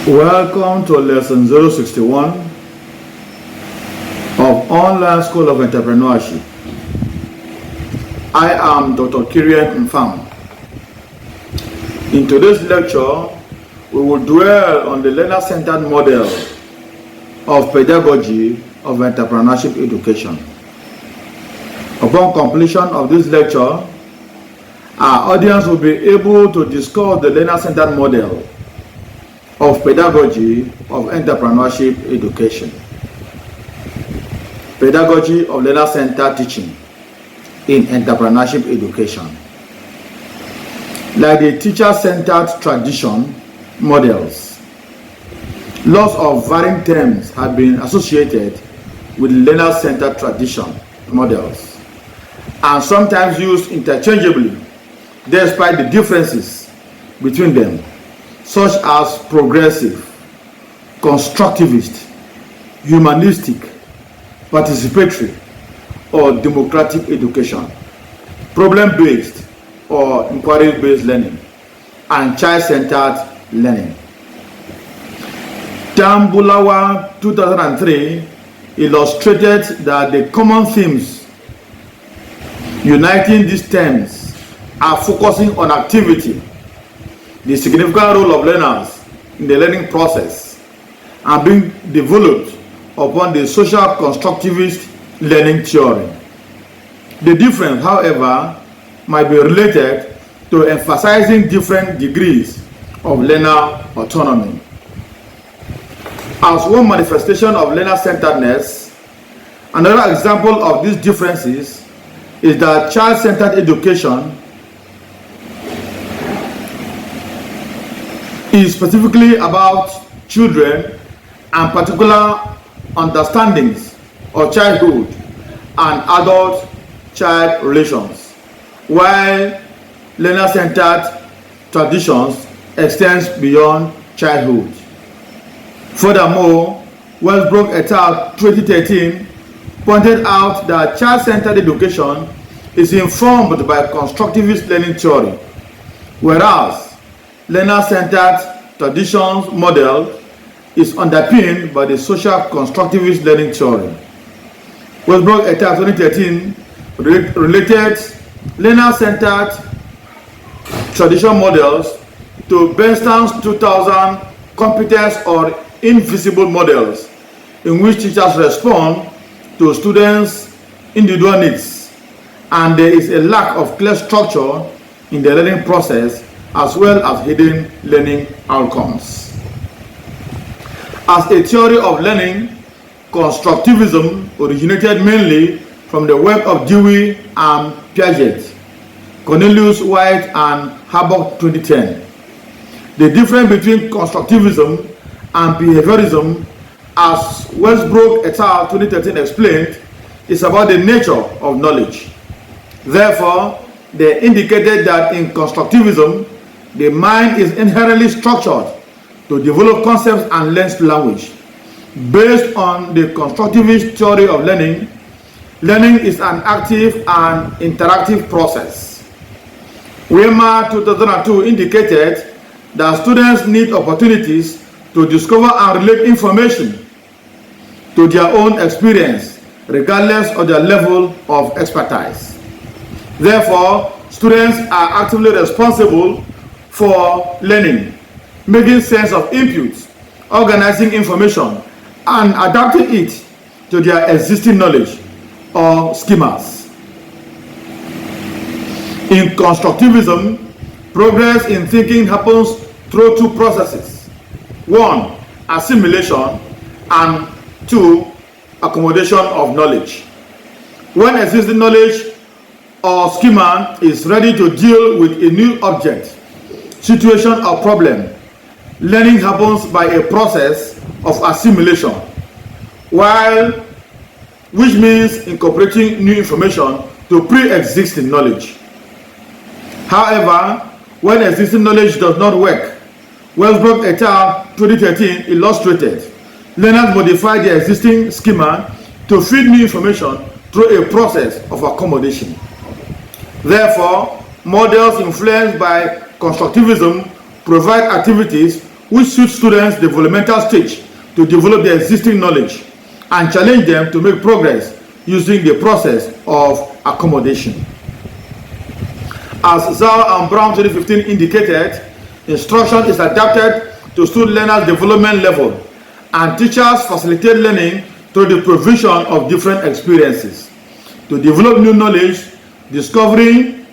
Welcome to lesson 061 of Online School of Entrepreneurship. I am Dr. Kirian Mfam. In today's lecture, we will dwell on the learner-centered model of pedagogy of entrepreneurship education. Upon completion of this lecture, our audience will be able to discuss the learner-centered model of pedagogy of entrepreneurship education. Pedagogy of learner-centered teaching in entrepreneurship education. Like the teacher-centered tradition models, lots of varying terms have been associated with learner-centered tradition models and sometimes used interchangeably despite the differences between them, such as progressive, constructivist, humanistic, participatory, or democratic education, problem-based or inquiry-based learning, and child-centered learning. Tambulawa 2003 illustrated that the common themes uniting these terms are focusing on activity, the significant role of learners in the learning process, and being developed upon the social constructivist learning theory. The difference, however, might be related to emphasizing different degrees of learner autonomy. As one manifestation of learner-centeredness, another example of these differences is that child-centered education is specifically about children and particular understandings of childhood and adult-child relations, while learner-centered traditions extends beyond childhood. Furthermore, Westbrook et al. 2013 pointed out that child-centered education is informed by constructivist learning theory, whereas learner-centered traditions model is underpinned by the social constructivist learning theory. Westbrook et al. 2013 related learner-centered tradition models to Bernstein's 2000 competence or invisible models, in which teachers respond to students' individual needs, and there is a lack of clear structure in the learning process as well as hidden learning outcomes. As a theory of learning, constructivism originated mainly from the work of Dewey and Piaget, Cornelius White and Harbaugh 2010. The difference between constructivism and behaviorism, as Westbrook et al. 2013 explained, is about the nature of knowledge. Therefore, they indicated that in constructivism, the mind is inherently structured to develop concepts and learn language. Based on the constructivist theory of learning, learning is an active and interactive process. Weimar 2002 indicated that students need opportunities to discover and relate information to their own experience, regardless of their level of expertise. Therefore, students are actively responsible for learning, making sense of inputs, organizing information, and adapting it to their existing knowledge or schemas. In constructivism, progress in thinking happens through two processes. One, assimilation, and two, accommodation of knowledge. When existing knowledge or schema is ready to deal with a new object, situation, or problem, learning happens by a process of assimilation, which means incorporating new information to pre-existing knowledge. However, when existing knowledge does not work, Westbrook et al. 2013 illustrated learners modify their existing schema to feed new information through a process of accommodation. Therefore, models influenced by constructivism provide activities which suits students' developmental stage to develop their existing knowledge and challenge them to make progress using the process of accommodation. As Zhao and Brown 2015 indicated, instruction is adapted to student learners' development level, and teachers facilitate learning through the provision of different experiences. To develop new knowledge, discovery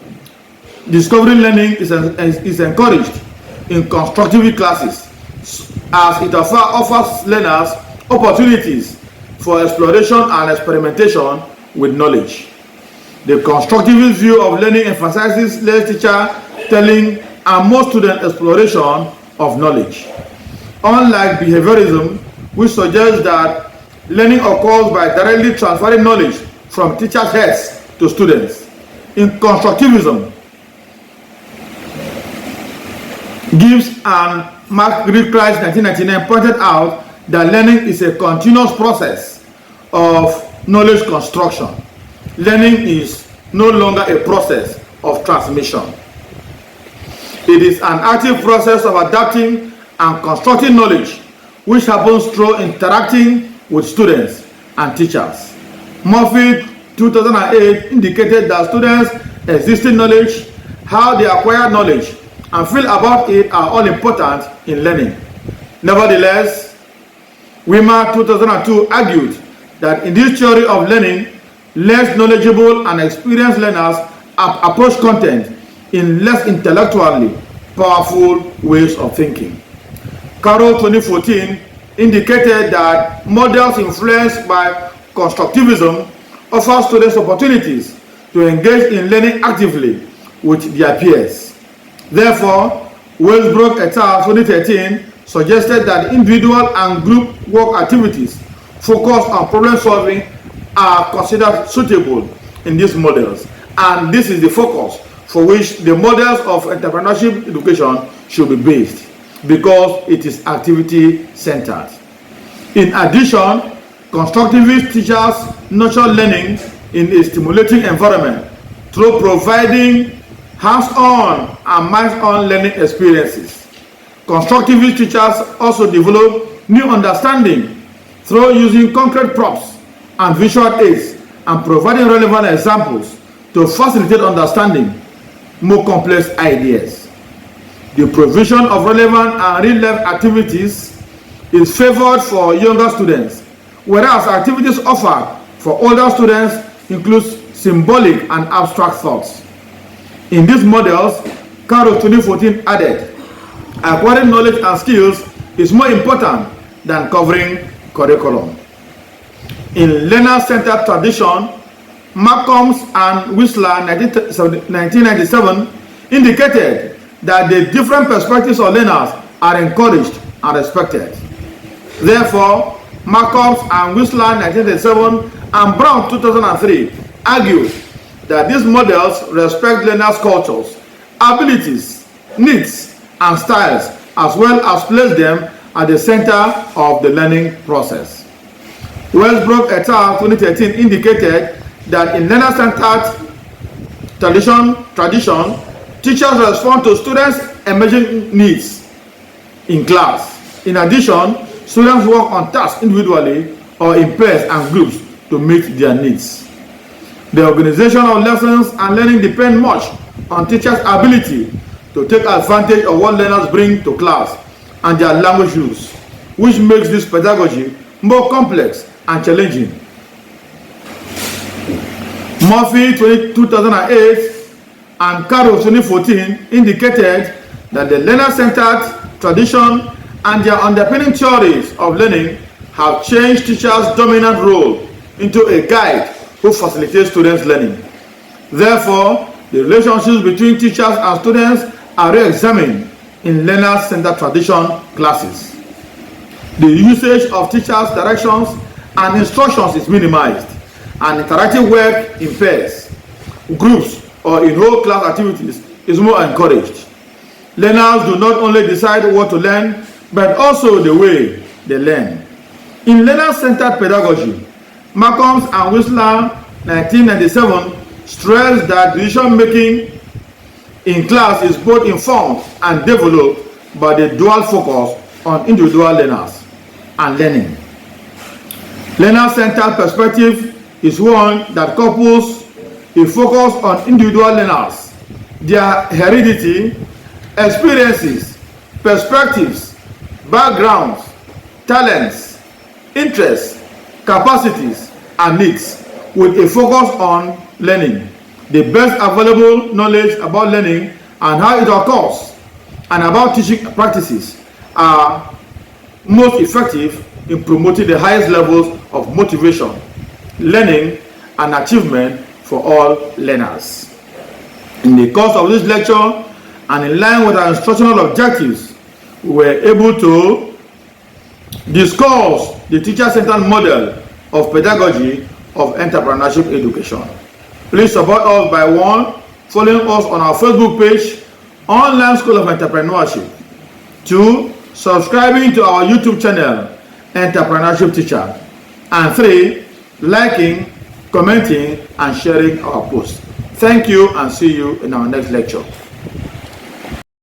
learning is encouraged in constructive classes, as it offers learners opportunities for exploration and experimentation with knowledge. The constructivist view of learning emphasizes less teacher telling and more student exploration of knowledge. Unlike behaviorism, which suggests that learning occurs by directly transferring knowledge from teachers' heads to students, in constructivism, Gibbs and Mark Gilchrist 1999 pointed out that learning is a continuous process of knowledge construction. Learning is no longer a process of transmission. It is an active process of adapting and constructing knowledge, which happens through interacting with students and teachers. Murphy 2008 indicated that students' existing knowledge, how they acquire knowledge, and feel about it are all important in learning. Nevertheless, Wimmer 2002 argued that in this theory of learning, less knowledgeable and experienced learners approach content in less intellectually powerful ways of thinking. Carroll 2014 indicated that models influenced by constructivism offer students opportunities to engage in learning actively with their peers. Therefore, Westbrook et al. 2013 suggested that individual and group work activities focused on problem solving are considered suitable in these models, and this is the focus for which the models of entrepreneurship education should be based, because it is activity centered. In addition, constructivist teachers nurture learning in a stimulating environment through providing hands-on and minds-on learning experiences. Constructivist teachers also develop new understanding through using concrete props and visual aids and providing relevant examples to facilitate understanding more complex ideas. The provision of relevant and real-life activities is favored for younger students, whereas activities offered for older students include symbolic and abstract thoughts. In these models, Carroll 2014 added, acquiring knowledge and skills is more important than covering curriculum. In learner-centered tradition, Malcolm and Whistler 1997 indicated that the different perspectives of learners are encouraged and respected. Therefore, Malcolm and Whistler 1997 and Brown 2003 argued that these models respect learners' cultures, abilities, needs, and styles, as well as place them at the center of the learning process. Westbrook et al. 2013 indicated that in learner-centered tradition, teachers respond to students' emerging needs in class. In addition, students work on tasks individually or in pairs and groups to meet their needs. The organization of lessons and learning depend much on teachers' ability to take advantage of what learners bring to class and their language use, which makes this pedagogy more complex and challenging. Murphy 2008 and Carroll 2014 indicated that the learner-centered tradition and their underpinning theories of learning have changed teachers' dominant role into a guide who facilitates students' learning. Therefore, the relationships between teachers and students are re-examined in learner-centered tradition classes. The usage of teachers' directions and instructions is minimized, and interactive work in pairs, groups, or in whole class activities is more encouraged. Learners do not only decide what to learn, but also the way they learn. In learner-centered pedagogy, Malcolm and Whistler 1997 stressed that decision-making in class is both informed and developed by the dual focus on individual learners and learning. Learner-centered perspective is one that couples a focus on individual learners, their heredity, experiences, perspectives, backgrounds, talents, interests, capacities, and needs, with a focus on learning, the best available knowledge about learning and how it occurs, and about teaching practices are most effective in promoting the highest levels of motivation, learning, and achievement for all learners. In the course of this lecture, and in line with our instructional objectives, we were able to discuss the teacher-centered model of pedagogy of entrepreneurship education. Please support us by 1. Following us on our Facebook page, Online School of Entrepreneurship. 2. Subscribing to our YouTube channel, Entrepreneurship Teacher. And 3. Liking, commenting, and sharing our posts. Thank you, and see you in our next lecture.